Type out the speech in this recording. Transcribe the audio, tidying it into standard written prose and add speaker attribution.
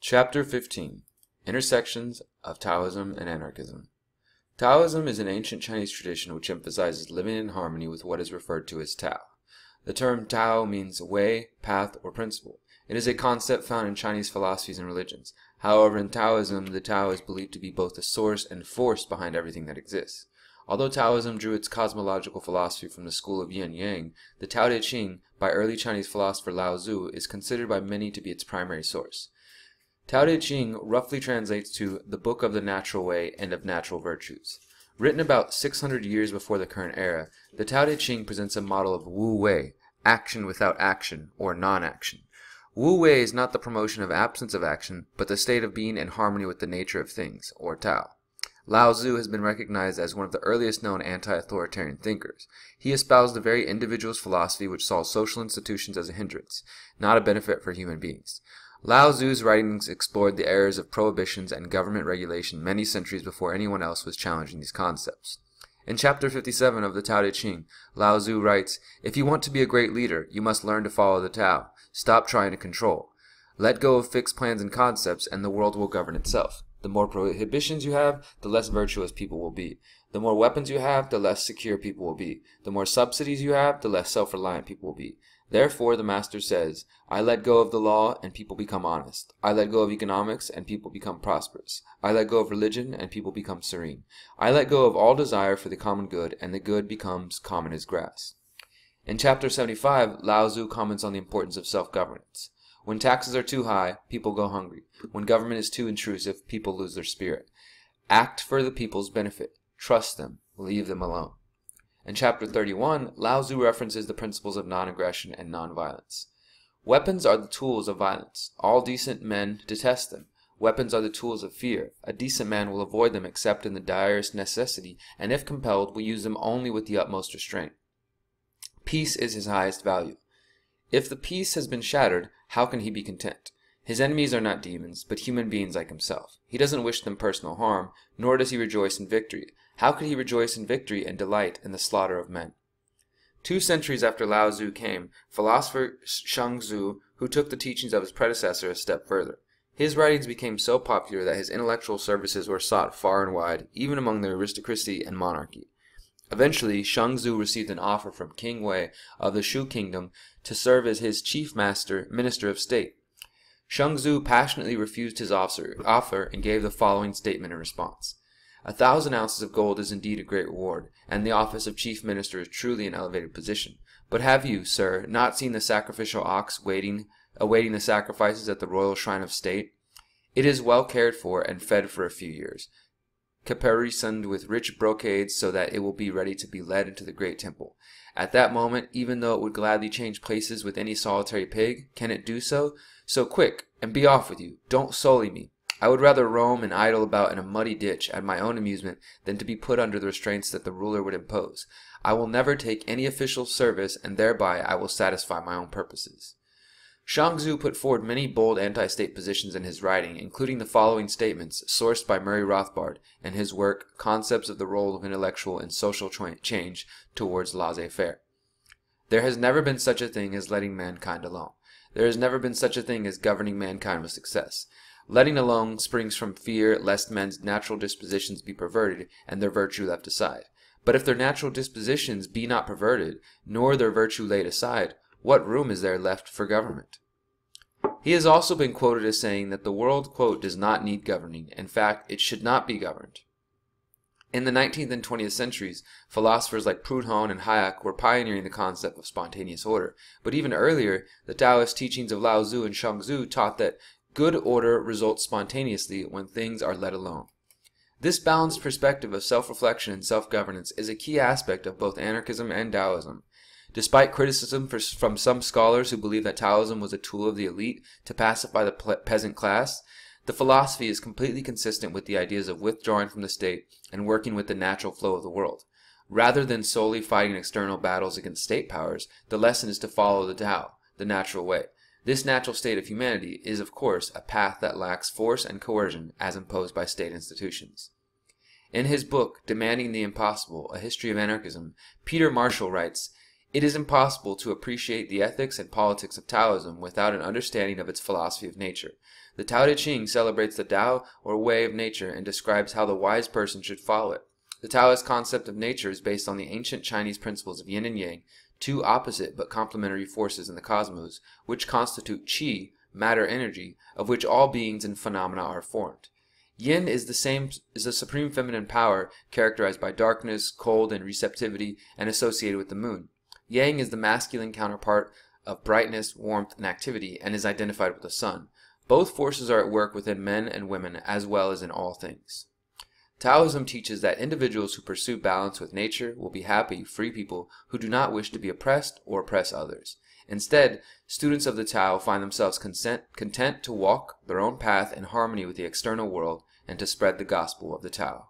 Speaker 1: Chapter 15 Intersections of Taoism and Anarchism. Taoism is an ancient Chinese tradition which emphasizes living in harmony with what is referred to as Tao. The term Tao means way, path, or principle. It is a concept found in Chinese philosophies and religions. However, in Taoism, the Tao is believed to be both the source and force behind everything that exists. Although Taoism drew its cosmological philosophy from the school of Yin Yang, the Tao Te Ching by early Chinese philosopher Lao Tzu is considered by many to be its primary source. Tao Te Ching roughly translates to the Book of the Natural Way and of Natural Virtues. Written about 600 years before the current era, the Tao Te Ching presents a model of Wu Wei, action without action, or non-action. Wu Wei is not the promotion of absence of action, but the state of being in harmony with the nature of things, or Tao. Lao Tzu has been recognized as one of the earliest known anti-authoritarian thinkers. He espoused the very individualist philosophy which saw social institutions as a hindrance, not a benefit for human beings. Lao Tzu's writings explored the errors of prohibitions and government regulation many centuries before anyone else was challenging these concepts. In chapter 57 of the Tao Te Ching, Lao Tzu writes, "If you want to be a great leader, you must learn to follow the Tao. Stop trying to control. Let go of fixed plans and concepts, and the world will govern itself. The more prohibitions you have, the less virtuous people will be. The more weapons you have, the less secure people will be. The more subsidies you have, the less self-reliant people will be. Therefore, the Master says, I let go of the law, and people become honest. I let go of economics, and people become prosperous. I let go of religion, and people become serene. I let go of all desire for the common good, and the good becomes common as grass." In chapter 75, Lao Tzu comments on the importance of self-governance. When taxes are too high, people go hungry. When government is too intrusive, people lose their spirit. Act for the people's benefit. Trust them. Leave them alone. In chapter 31, Lao Tzu references the principles of non-aggression and non-violence. Weapons are the tools of violence. All decent men detest them. Weapons are the tools of fear. A decent man will avoid them except in the direst necessity, and if compelled, will use them only with the utmost restraint. Peace is his highest value. If the peace has been shattered, how can he be content? His enemies are not demons, but human beings like himself. He doesn't wish them personal harm, nor does he rejoice in victory. How could he rejoice in victory and delight in the slaughter of men? 2 centuries after Lao Tzu came, philosopher Zhuangzi, who took the teachings of his predecessor a step further. His writings became so popular that his intellectual services were sought far and wide, even among the aristocracy and monarchy. Eventually, Zhuangzi received an offer from King Wei of the Shu kingdom to serve as his chief minister of state. Zhuangzi passionately refused his offer and gave the following statement in response. 1,000 ounces of gold is indeed a great reward, and the office of chief minister is truly an elevated position. But have you, sir, not seen the sacrificial ox awaiting the sacrifices at the royal shrine of state? It is well cared for and fed for a few years, caparisoned with rich brocades so that it will be ready to be led into the great temple. At that moment, even though it would gladly change places with any solitary pig, can it do so? So quick, and be off with you. Don't sully me. I would rather roam and idle about in a muddy ditch at my own amusement than to be put under the restraints that the ruler would impose. I will never take any official service, and thereby I will satisfy my own purposes. Zhuangzi put forward many bold anti-state positions in his writing, including the following statements, sourced by Murray Rothbard in his work Concepts of the Role of Intellectual and Social Change Towards Laissez-faire. There has never been such a thing as letting mankind alone. There has never been such a thing as governing mankind with success. Letting alone springs from fear lest men's natural dispositions be perverted and their virtue left aside. But if their natural dispositions be not perverted, nor their virtue laid aside, what room is there left for government? He has also been quoted as saying that the world, quote, does not need governing. In fact, it should not be governed. In the 19th and 20th centuries, philosophers like Proudhon and Hayek were pioneering the concept of spontaneous order. But even earlier, the Taoist teachings of Lao Tzu and Zhuangzi taught that good order results spontaneously when things are let alone. This balanced perspective of self-reflection and self-governance is a key aspect of both anarchism and Taoism. Despite criticism from some scholars who believe that Taoism was a tool of the elite to pacify the peasant class, the philosophy is completely consistent with the ideas of withdrawing from the state and working with the natural flow of the world. Rather than solely fighting external battles against state powers, the lesson is to follow the Tao, the natural way. This natural state of humanity is, of course, a path that lacks force and coercion as imposed by state institutions. In his book, Demanding the Impossible, A History of Anarchism, Peter Marshall writes, It is impossible to appreciate the ethics and politics of Taoism without an understanding of its philosophy of nature. The Tao Te Ching celebrates the Tao, or way of nature, and describes how the wise person should follow it. The Taoist concept of nature is based on the ancient Chinese principles of yin and yang, two opposite but complementary forces in the cosmos, which constitute qi, matter energy, of which all beings and phenomena are formed. Yin is the supreme feminine power characterized by darkness, cold, and receptivity, and associated with the moon. Yang is the masculine counterpart of brightness, warmth, and activity, and is identified with the sun. Both forces are at work within men and women as well as in all things. Taoism teaches that individuals who pursue balance with nature will be happy, free people who do not wish to be oppressed or oppress others. Instead, students of the Tao find themselves content to walk their own path in harmony with the external world and to spread the gospel of the Tao.